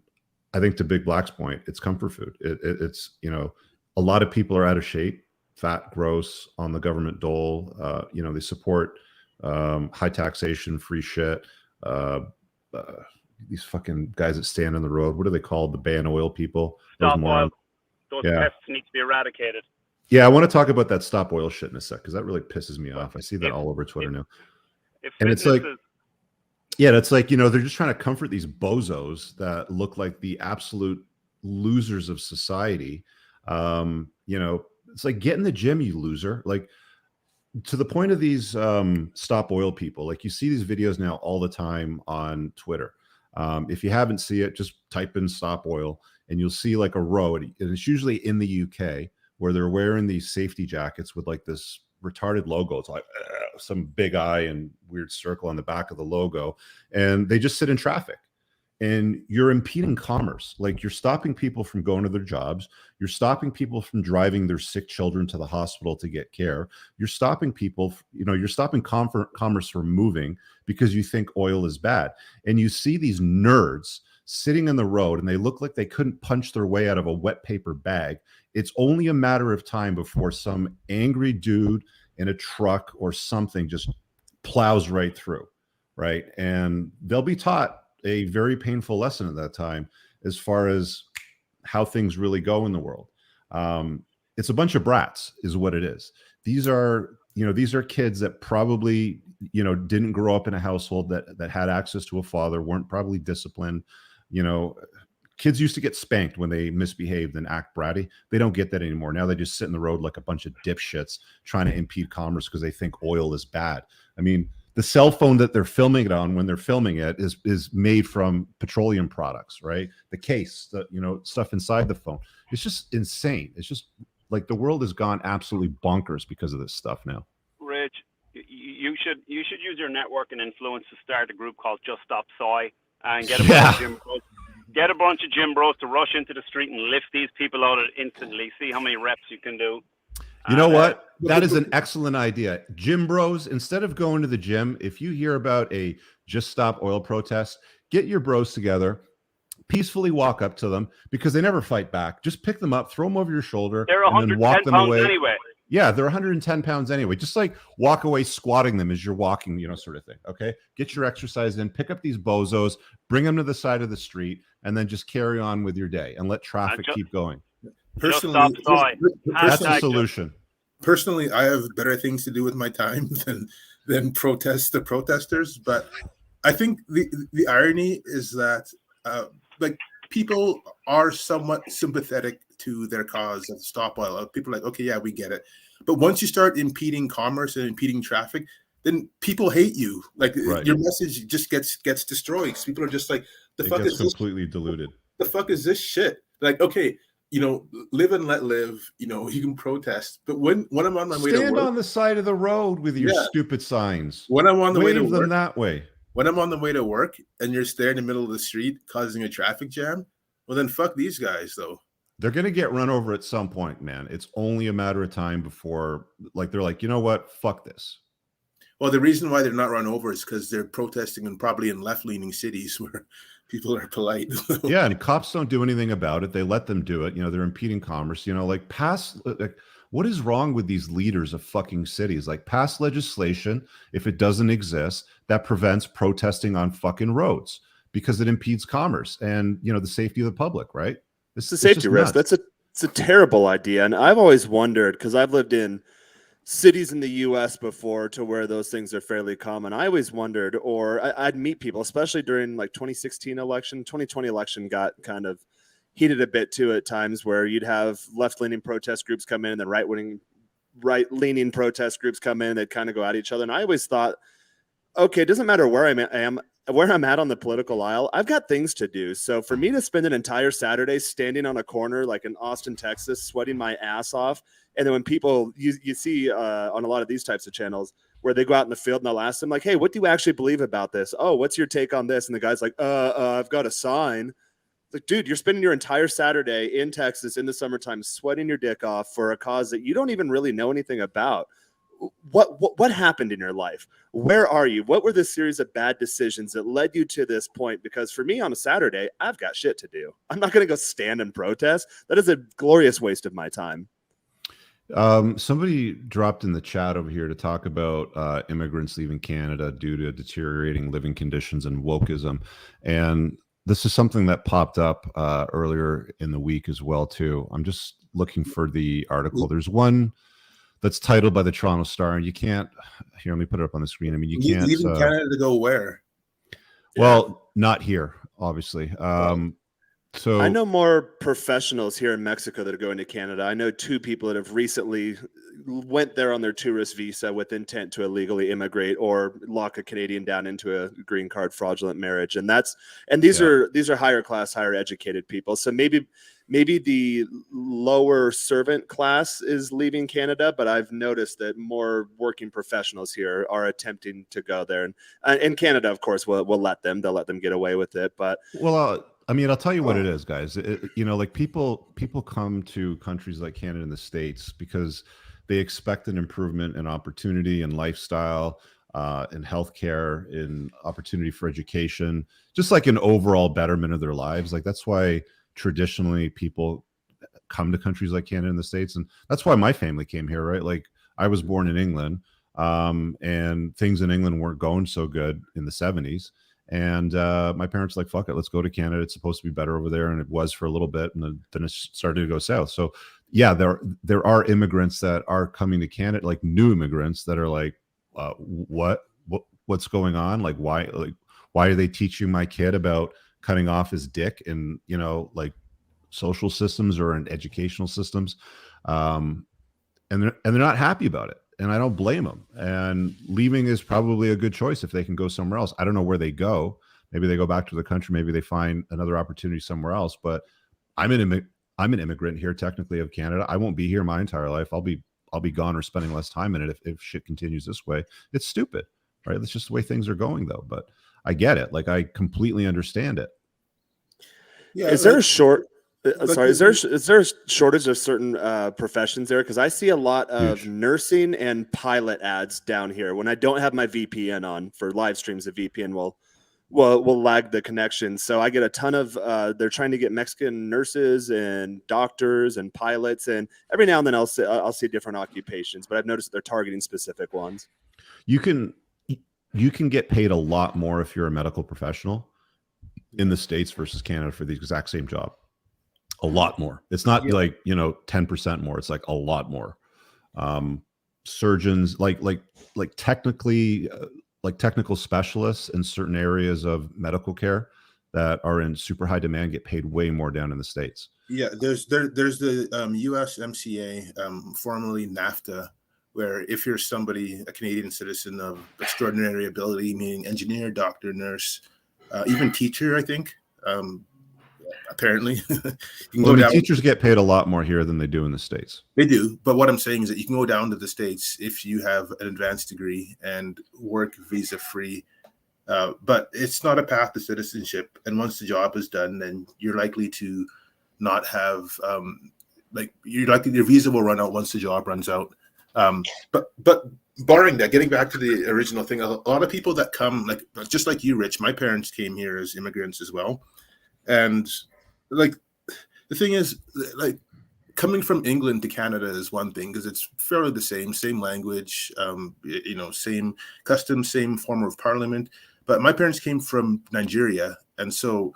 I think to Big Black's point, it's comfort food. It's a lot of people are out of shape, fat, gross, on the government dole. They support high taxation, free shit. These fucking guys that stand on the road, what are they called? The ban oil people. Stop oil. Those pests need to be eradicated. Yeah, I want to talk about that stop oil shit in a sec, because that really pisses me off. I see that all over Twitter now. And it's like, it's like, they're just trying to comfort these bozos that look like the absolute losers of society. It's like, get in the gym, you loser. Like, to the point of these stop oil people, like, you see these videos now all the time on Twitter. If you haven't seen it, just type in stop oil and you'll see like a row, and it's usually in the UK, where they're wearing these safety jackets with like this retarded logo. It's like some big eye and weird circle on the back of the logo, and they just sit in traffic. and you're impeding commerce. Like, you're stopping people from going to their jobs. You're stopping people from driving their sick children to the hospital to get care. You're stopping people, you're stopping commerce from moving because you think oil is bad. And you see these nerds sitting in the road and they look like they couldn't punch their way out of a wet paper bag. It's only a matter of time before some angry dude in a truck or something just plows right through, right? And they'll be taught a very painful lesson at that time as far as how things really go in the world. It's a bunch of brats is what it is. These are kids that probably, didn't grow up in a household that had access to a father, weren't probably disciplined. Kids used to get spanked when they misbehaved and act bratty. They don't get that anymore. Now they just sit in the road like a bunch of dipshits trying to impede commerce because they think oil is bad. I mean, the cell phone that they're filming it on when they're filming it is made from petroleum products, right? The case, stuff inside the phone. It's just insane. It's just like the world has gone absolutely bonkers because of this stuff now. Rich, you should use your network and influence to start a group called Just Stop Soy and get a bunch of gym bros. Get a bunch of gym bros to rush into the street and lift these people out instantly. See how many reps you can do. You know what? That is an excellent idea. Gym bros, instead of going to the gym, if you hear about a Just Stop Oil protest, get your bros together, peacefully walk up to them because they never fight back. Just pick them up, throw them over your shoulder, they're and then walk them away. Anyway. Yeah, they're 110 pounds anyway. Just like walk away squatting them as you're walking, sort of thing. Okay, get your exercise in, pick up these bozos, bring them to the side of the street, and then just carry on with your day and let traffic keep going. Personally, that's the solution. Personally, I have better things to do with my time than protest the protesters. But I think the irony is that people are somewhat sympathetic to their cause of stop oil. People are like, okay, yeah, we get it. But once you start impeding commerce and impeding traffic, then people hate you. Like your message just gets destroyed. People are just like, the fuck is this? Completely diluted. The fuck is this shit? Like, okay, live and let live. You can protest, but when I'm on my way to work, stand on the side of the road with your stupid signs. When I'm on the way to work, them that way. When I'm on the way to work and you're there in the middle of the street causing a traffic jam, well then fuck these guys though. They're gonna get run over at some point, man. It's only a matter of time before, they're like, you know what? Fuck this. Well, the reason why they're not run over is because they're protesting and probably in left-leaning cities where people are polite. Yeah, and cops don't do anything about it. They let them do it. They're impeding commerce. What is wrong with these leaders of fucking cities? Pass legislation, if it doesn't exist, that prevents protesting on fucking roads because it impedes commerce and the safety of the public, right? It's a safety risk. It's a terrible idea. And I've always wondered, because I've lived in cities in the US before to where those things are fairly common. I always wondered, or I'd meet people, especially during 2016 election, 2020 election got kind of heated a bit too at times, where you'd have left-leaning protest groups come in and then right-leaning protest groups come in. They'd kind of go at each other. And I always thought, okay, it doesn't matter where where I'm at on the political aisle, I've got things to do. So for me to spend an entire Saturday standing on a corner like in Austin, Texas, sweating my ass off, and then when people you see on a lot of these types of channels where they go out in the field and they'll ask them like, hey, what do you actually believe about this? Oh, what's your take on this? And the guy's like, I've got a sign. It's like, dude, you're spending your entire Saturday in Texas in the summertime sweating your dick off for a cause that you don't even really know anything about. What happened in your life? Where are you? What were the series of bad decisions that led you to this point? Because for me on a Saturday, I've got shit to do. I'm not going to go stand and protest. That is a glorious waste of my time. Somebody dropped in the chat over here to talk about immigrants leaving Canada due to deteriorating living conditions and wokeism. And this is something that popped up earlier in the week as well, too. I'm just looking for the article. There's one that's titled by the Toronto Star, and you can't. Here, let me put it up on the screen. I mean, you can't leaving Canada to go where? Well, not here, obviously. So I know more professionals here in Mexico that are going to Canada. I know 2 people that have recently went there on their tourist visa with intent to illegally immigrate or lock a Canadian down into a green card fraudulent marriage. And these are higher class, higher educated people. So maybe the lower servant class is leaving Canada, but I've noticed that more working professionals here are attempting to go there. And Canada, of course, will let them. They'll let them get away with it. But I mean, I'll tell you what it is, guys. Like people come to countries like Canada and the States because they expect an improvement in opportunity and lifestyle, in healthcare, in opportunity for education, just like an overall betterment of their lives. Like that's why traditionally people come to countries like Canada and the States, and that's why my family came here, right? Like I was born in England, and things in England weren't going so good in the 70s. And my parents were like, fuck it, let's go to Canada. It's supposed to be better over there. And it was for a little bit. And then it started to go south. So yeah, there are immigrants that are coming to Canada, like new immigrants that are like, what's going on? Like, why are they teaching my kid about cutting off his dick in, like social systems or in educational systems? And they're not happy about it. And I don't blame them. And leaving is probably a good choice if they can go somewhere else. I don't know where they go. Maybe they go back to the country. Maybe they find another opportunity somewhere else. But I'm an immigrant here, technically, of Canada. I won't be here my entire life. I'll be gone or spending less time in it if shit continues this way. It's stupid, right? That's just the way things are going, though. But I get it. Like I completely understand it. Yeah. Is there a short? Sorry, is there a shortage of certain professions there? Because I see a lot of nursing and pilot ads down here. When I don't have my VPN on for live streams, the VPN will lag the connection. So I get a ton of they're trying to get Mexican nurses and doctors and pilots, and every now and then I'll see different occupations, but I've noticed that they're targeting specific ones. You can get paid a lot more if you're a medical professional in the States versus Canada for the exact same job. A lot more. It's not like 10% more. It's like a lot more. Surgeons, like technically, like technical specialists in certain areas of medical care that are in super high demand get paid way more down in the States. Yeah, there's the USMCA, formerly NAFTA, where if you're a Canadian citizen of extraordinary ability, meaning engineer, doctor, nurse, even teacher, I think. Apparently, teachers get paid a lot more here than they do in the States. They do, but what I'm saying is that you can go down to the States if you have an advanced degree and work visa free. But it's not a path to citizenship. And once the job is done, then you're likely to not have your visa will run out once the job runs out. But barring that, getting back to the original thing, a lot of people that come, just like you, Rich, my parents came here as immigrants as well. And the thing is, coming from England to Canada is one thing because it's fairly the same language, same customs, same form of parliament. But my parents came from Nigeria. And so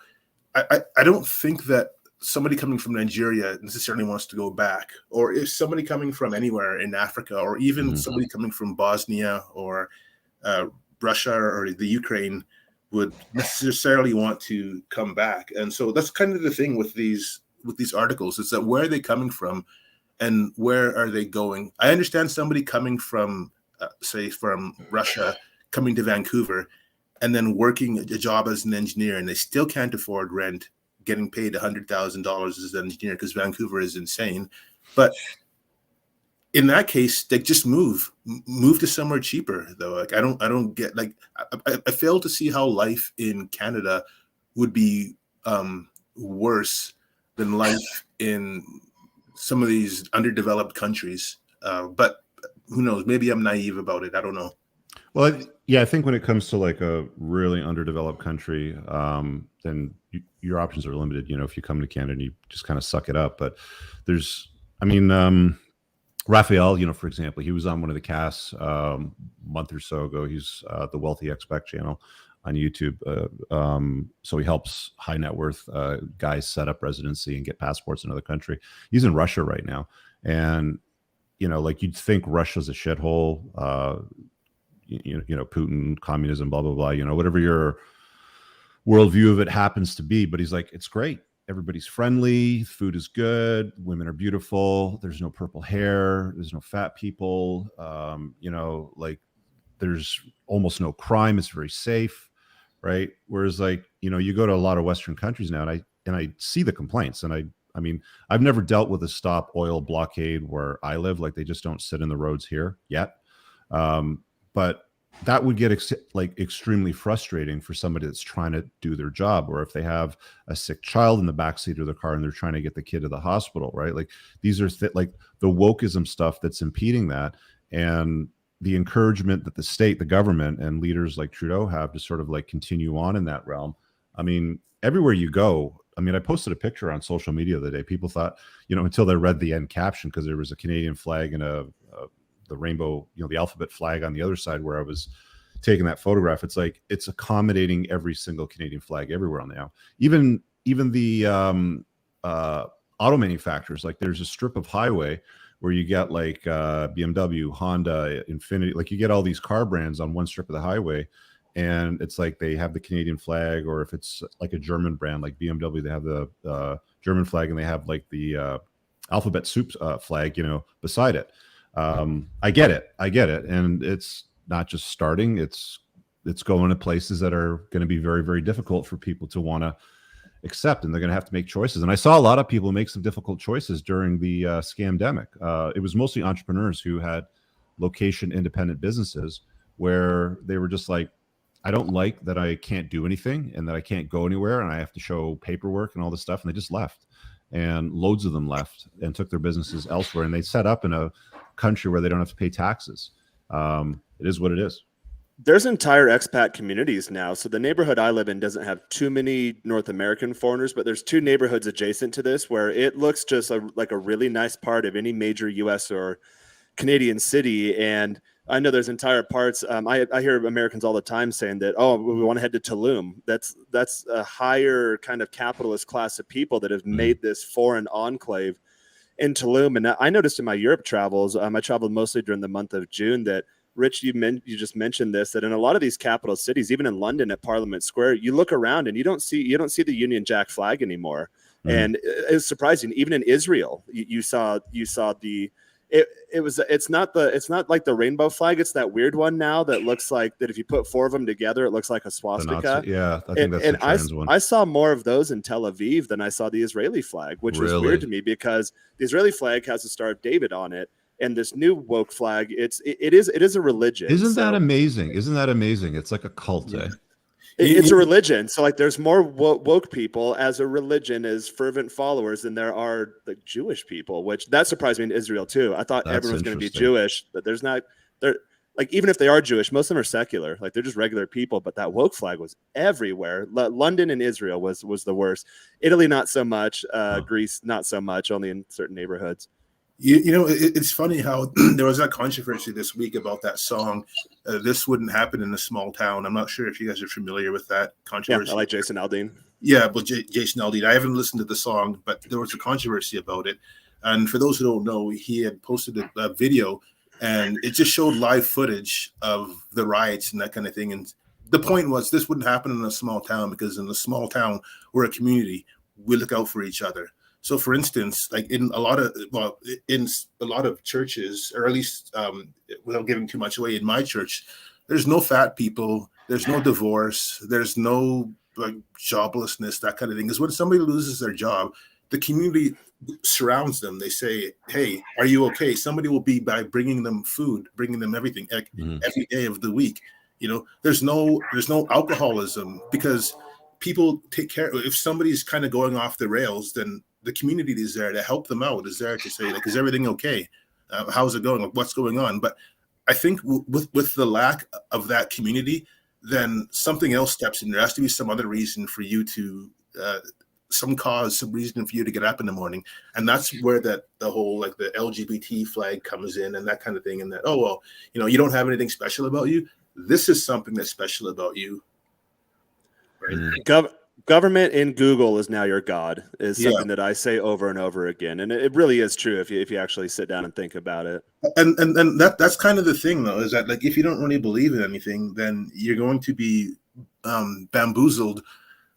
I don't think that somebody coming from Nigeria necessarily wants to go back, or if somebody coming from anywhere in Africa, or even somebody coming from Bosnia or Russia or the Ukraine would necessarily want to come back. And so that's kind of the thing with these articles, is that where are they coming from and where are they going? I understand somebody coming from, say, from Russia, coming to Vancouver and then working a job as an engineer, and they still can't afford rent, getting paid $100,000 as an engineer because Vancouver is insane. But in that case, they just move to somewhere cheaper, though. I don't get, I fail to see how life in Canada would be worse than life in some of these underdeveloped countries. But who knows? Maybe I'm naive about it. I don't know. Well, I think when it comes to a really underdeveloped country, then your options are limited. If you come to Canada and you just kind of suck it up. But Raphael, for example, he was on one of the casts a month or so ago. He's the Wealthy Expat channel on YouTube. So he helps high net worth guys set up residency and get passports in another country. He's in Russia right now. And, you'd think Russia's a shithole, Putin, communism, blah, blah, blah, whatever your worldview of it happens to be. But he's like, it's great. everybody's friendly, food is good, women are beautiful, there's no purple hair, there's no fat people, like there's almost no crime, it's very safe, right? Whereas like, you go to a lot of Western countries now, and I see the complaints, and I mean, I've never dealt with a stop oil blockade where I live, like they just don't sit in the roads here yet. But that would get extremely frustrating for somebody that's trying to do their job, or if they have a sick child in the backseat of the car and they're trying to get the kid to the hospital, right? Like these are like the wokeism stuff that's impeding that, and the encouragement that the state, the government, and leaders like Trudeau have to sort of like continue on in that realm. I mean, everywhere you go. I mean, I posted a picture on social media the other day. People thought, until they read the end caption, because there was a Canadian flag and the rainbow, the alphabet flag on the other side where I was taking that photograph. It's like, it's accommodating every single Canadian flag everywhere on the aisle. Even the auto manufacturers, like there's a strip of highway where you get like BMW, Honda, Infiniti, like you get all these car brands on one strip of the highway. And it's like they have the Canadian flag, or if it's like a German brand like BMW, they have the German flag, and they have like the alphabet soup flag, beside it. I get it, and it's not just starting; it's going to places that are going to be very, very difficult for people to want to accept, and they're going to have to make choices. And I saw a lot of people make some difficult choices during the scamdemic. It was mostly entrepreneurs who had location-independent businesses where they were just like, I don't like that I can't do anything and that I can't go anywhere and I have to show paperwork and all this stuff. And they just left, and loads of them left and took their businesses elsewhere. And they set up in a country where they don't have to pay taxes. It is what it is. There's entire expat communities now. So the neighborhood I live in doesn't have too many North American foreigners, but there's 2 neighborhoods adjacent to this where it looks just like a really nice part of any major US or Canadian city. And I know there's entire parts. I hear Americans all the time saying that, oh, we want to head to Tulum. That's a higher kind of capitalist class of people that have made this foreign enclave in Tulum. And I noticed in my Europe travels, I traveled mostly during the month of June, that Rich, you just mentioned this, that in a lot of these capital cities, even in London at Parliament Square, you look around and you don't see the Union Jack flag anymore. And it's surprising. Even in Israel, you saw the. It's not like the rainbow flag. It's that weird one now that looks like that if you put 4 of them together, it looks like a swastika. Yeah, I think that's the trans one. I saw more of those in Tel Aviv than I saw the Israeli flag, which was weird to me because the Israeli flag has the Star of David on it, and this new woke flag, it is a religion. Isn't that amazing? It's like a cult. Yeah. It's a religion. So like there's more woke people as a religion, as fervent followers, than there are like Jewish people, which that surprised me in Israel too. I thought everyone was going to be Jewish, but they're like, even if they are Jewish, most of them are secular. Like they're just regular people, but that woke flag was everywhere. London and Israel was the worst. Italy, not so much. Greece, not so much, only in certain neighborhoods. It's funny how there was that controversy this week about that song. This wouldn't happen in a small town. I'm not sure if you guys are familiar with that controversy. Yeah, I like Jason Aldean. Yeah, but Jason Aldean. I haven't listened to the song, but there was a controversy about it. And for those who don't know, he had posted a video, and it just showed live footage of the riots and that kind of thing. And the point was, this wouldn't happen in a small town, because in a small town, we're a community. We look out for each other. So, for instance, like in a lot of churches, or at least without giving too much away, in my church, there's no fat people, there's no divorce, there's no like joblessness, that kind of thing. Because when somebody loses their job, the community surrounds them. They say, "Hey, are you okay?" Somebody will be by bringing them food, bringing them everything, like every day of the week. There's no alcoholism, because people take care. If somebody's kind of going off the rails, then the community is there to help them out, is there to say, like, is everything okay? How's it going? What's going on? But I think with the lack of that community, then something else steps in. There has to be some other reason for you to, some reason for you to get up in the morning. And that's where the whole, like the LGBT flag comes in and that kind of thing. And that, oh, well, you don't have anything special about you. This is something that's special about you. Right? Government in Google is now your god, is something that I say over and over again, and it really is true if you actually sit down and think about it. And that's kind of the thing, though, is that like if you don't really believe in anything, then you're going to be bamboozled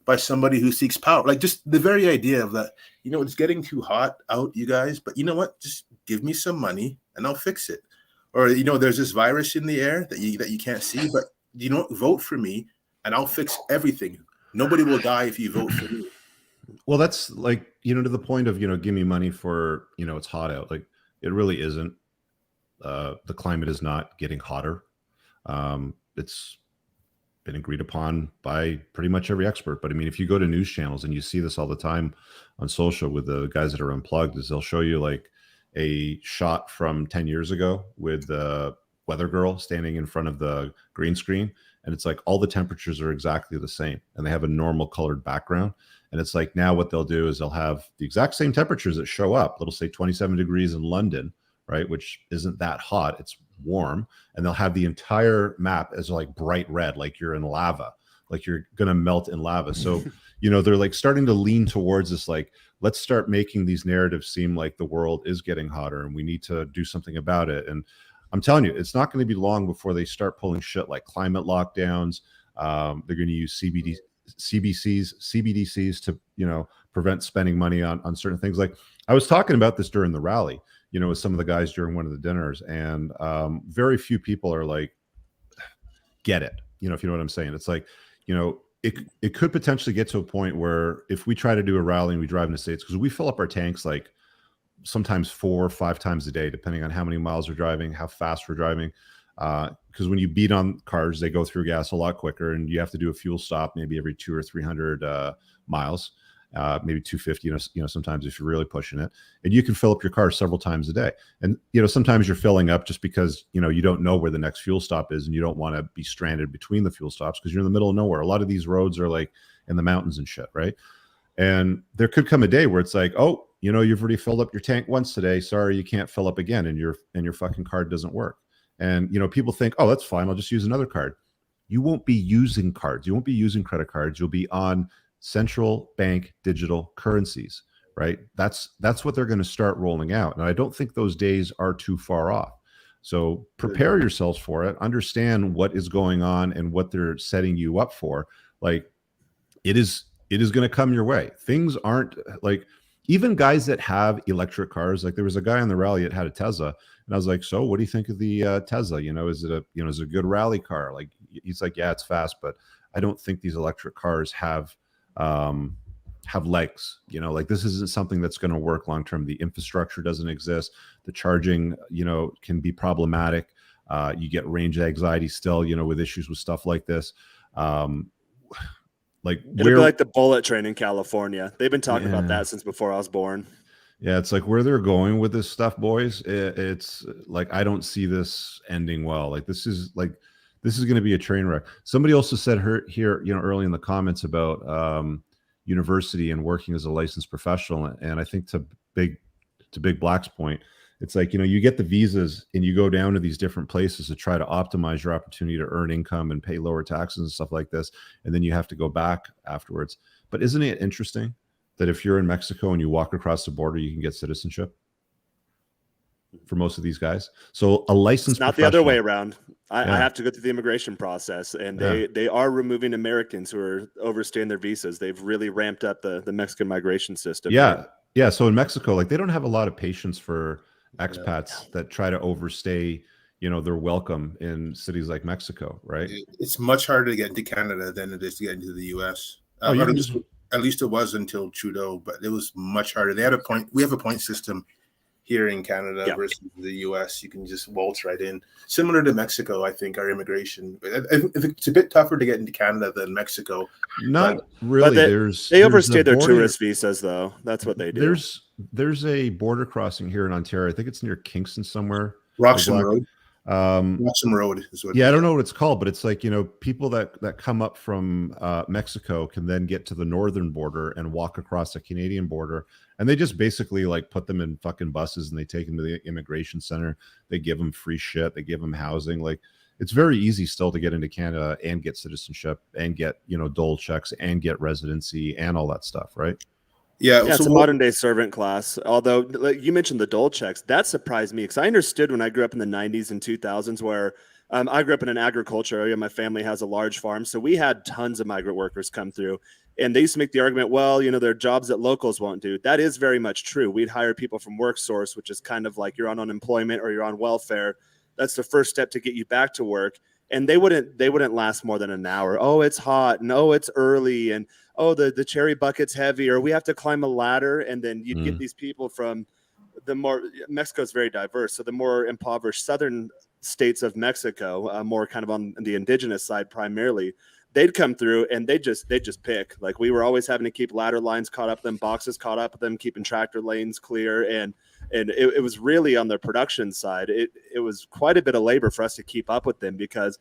by somebody who seeks power. Like just the very idea of that, you know, it's getting too hot out, you guys, but you know what? Just give me some money and I'll fix it. Or, you know, there's this virus in the air that you can't see, but you know, vote for me and I'll fix everything. Nobody will die if you vote for me. Well, that's like, you know, to the point of, you know, give me money for, you know, it's hot out. Like it really isn't. The climate is not getting hotter. It's been agreed upon by pretty much every expert. But I mean, if you go to news channels and you see this all the time on social with the guys that are unplugged, is they'll show you like a shot from 10 years ago with the weather girl standing in front of the green screen. And it's like all the temperatures are exactly the same and they have a normal colored background. And it's like now what they'll do is they'll have the exact same temperatures that show up. It'll say 27 degrees in London, right? Which isn't that hot. It's warm. And they'll have the entire map as like bright red, like you're in lava, like you're going to melt in lava. So, you know, they're like starting to lean towards this, like, let's start making these narratives seem like the world is getting hotter and we need to do something about it. And I'm telling you, it's not going to be long before they start pulling shit like climate lockdowns. They're going to use CBDCs to, you know, prevent spending money on certain things. Like I was talking about this during the rally, you know, with some of the guys during one of the dinners, and very few people are like, get it, you know, if you know what I'm saying. It's like, you know, it could potentially get to a point where if we try to do a rally and we drive in the States, because we fill up our tanks like sometimes 4 or 5 times a day, depending on how many miles we're driving, how fast we're driving. Because when you beat on cars, they go through gas a lot quicker, and you have to do a fuel stop maybe every 200 or 300 miles, maybe 250. You know, sometimes if you're really pushing it, and you can fill up your car several times a day. And you know, sometimes you're filling up just because you know you don't know where the next fuel stop is, and you don't want to be stranded between the fuel stops because you're in the middle of nowhere. A lot of these roads are like in the mountains and shit, right? And there could come a day where it's like, oh, you know, you've already filled up your tank once today. Sorry, you can't fill up again, and your fucking card doesn't work. And you know, people think, oh, that's fine. I'll just use another card. You won't be using cards. You won't be using credit cards. You'll be on central bank digital currencies, right? That's what they're going to start rolling out. And I don't think those days are too far off. So prepare yourselves for it. Understand what is going on and what they're setting you up for. Like it is going to come your way. Things aren't like, even guys that have electric cars, like there was a guy on the rally that had a Tesla, and I was like, so what do you think of the Tesla? You know, is it a good rally car? Like he's like, yeah, it's fast, but I don't think these electric cars have legs. You know, like this isn't something that's going to work long term. The infrastructure doesn't exist. The charging, you know, can be problematic. You get range anxiety still, you know, with issues with stuff like this. Like it'll be like the bullet train in California. They've been talking about that since before I was born. Yeah, it's like where they're going with this stuff, boys. It's like I don't see this ending well. Like this is going to be a train wreck. Somebody also said here, you know, early in the comments about university and working as a licensed professional, and I think to Big Black's point, it's like, you know, you get the visas and you go down to these different places to try to optimize your opportunity to earn income and pay lower taxes and stuff like this. And then you have to go back afterwards. But isn't it interesting that if you're in Mexico and you walk across the border, you can get citizenship for most of these guys? So a licensed not the other way around. I have to go through the immigration process, and they are removing Americans who are overstaying their visas. They've really ramped up the Mexican migration system. Yeah. Right? Yeah. So in Mexico, like they don't have a lot of patience for expats that try to overstay, you know, their welcome in cities like Mexico, right? It's much harder to get into Canada than it is to get into the U.S. At least it was until Trudeau, but it was much harder. We have a point system here in Canada versus the U.S. You can just waltz right in. Similar to Mexico, I think our immigration, it's a bit tougher to get into Canada than Mexico. Not really. They overstay their tourist visas, though. That's what they do. There's a border crossing here in Ontario. I think it's near Kingston somewhere. Roxham Road. Roxham Road is what. Yeah, I don't know what it's called, but it's like, you know, people that come up from Mexico can then get to the northern border and walk across the Canadian border, and they just basically like put them in fucking buses and they take them to the immigration center. They give them free shit. They give them housing. Like it's very easy still to get into Canada and get citizenship and get, you know, dole checks and get residency and all that stuff, right? Yeah, it's a modern day servant class. Although, like you mentioned the dole checks, that surprised me because I understood when I grew up in the 90s and 2000s where I grew up in an agriculture area. My family has a large farm, so we had tons of migrant workers come through. And they used to make the argument, well, there are jobs that locals won't do. That is very much true. We'd hire people from WorkSource, which is kind of like you're on unemployment or you're on welfare. That's the first step to get you back to work. And they wouldn't last more than an hour. Oh, it's hot. And oh, it's early. And oh, the cherry bucket's heavy, or we have to climb a ladder. And then you'd get these people from Mexico's very diverse. So the more impoverished southern states of Mexico, more kind of on the indigenous side primarily, they'd come through and they just pick. Like, we were always having to keep ladder lines caught up with them, boxes caught up with them, keeping tractor lanes clear. And it was really on the production side. It was quite a bit of labor for us to keep up with them, because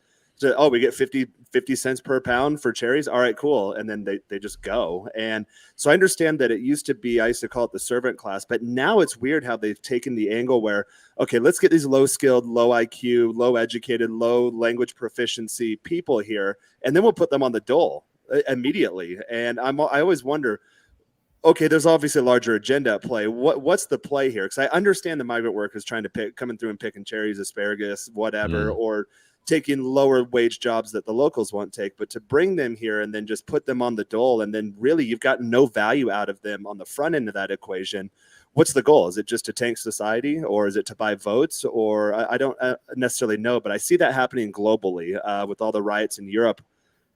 we get 50 cents per pound for cherries. All right, cool. And then they just go. And so I understand that it used to be, I used to call it the servant class, but now it's weird how they've taken the angle where, okay, let's get these low skilled, low IQ, low educated, low language proficiency people here, and then we'll put them on the dole immediately. And I always wonder, okay, there's obviously a larger agenda at play. What's the play here? Because I understand the migrant workers trying to coming through and picking cherries, asparagus, whatever, or taking lower wage jobs that the locals won't take, but to bring them here and then just put them on the dole, and then really you've got no value out of them on the front end of that equation. What's the goal? Is it just to tank society, or is it to buy votes? Or I don't necessarily know, but I see that happening globally with all the riots in Europe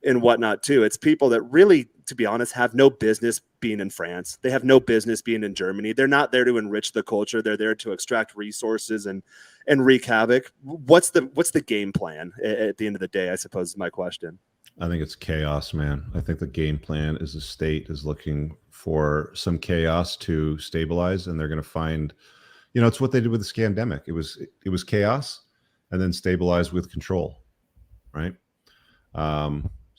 and whatnot too. It's people that really, to be honest, have no business being in France. They have no business being in Germany. They're not there to enrich the culture. They're there to extract resources and wreak havoc. What's the game plan at the end of the day, I suppose, is my question. I think it's chaos, man. I think the game plan is the state is looking for some chaos to stabilize, and they're going to find, it's what they did with the scandemic. It was chaos and then stabilize with control, right?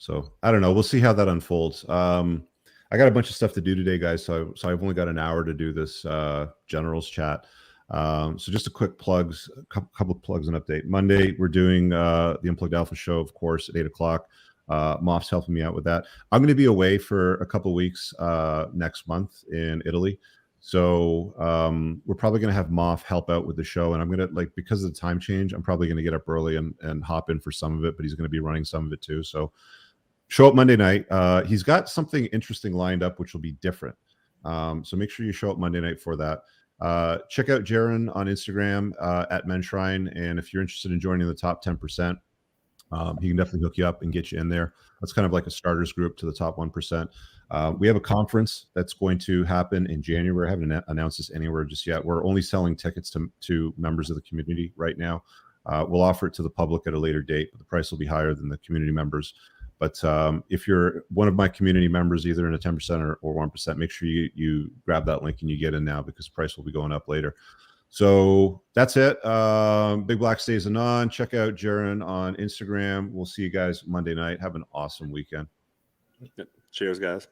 So I don't know. We'll see how that unfolds. I got a bunch of stuff to do today, guys. So I've only got an hour to do this generals chat. So just a quick plugs, a couple of plugs and update. Monday, we're doing the Unplugged Alpha show, of course, at 8 o'clock. Moff's helping me out with that. I'm going to be away for a couple of weeks next month in Italy. So we're probably going to have Moff help out with the show. And I'm going to, because of the time change, I'm probably going to get up early and hop in for some of it, but he's going to be running some of it too. So show up Monday night. He's got something interesting lined up, which will be different. So make sure you show up Monday night for that. Check out Jaron on Instagram at Menshrine. And if you're interested in joining the top 10%, he can definitely hook you up and get you in there. That's kind of like a starters group to the top 1%. We have a conference that's going to happen in January. I haven't announced this anywhere just yet. We're only selling tickets to members of the community right now. We'll offer it to the public at a later date, but the price will be higher than the community members. But if you're one of my community members, either in a 10% or 1%, make sure you grab that link and you get in now, because the price will be going up later. So that's it. Big Black stays anon. Check out Jaron on Instagram. We'll see you guys Monday night. Have an awesome weekend. Cheers, guys.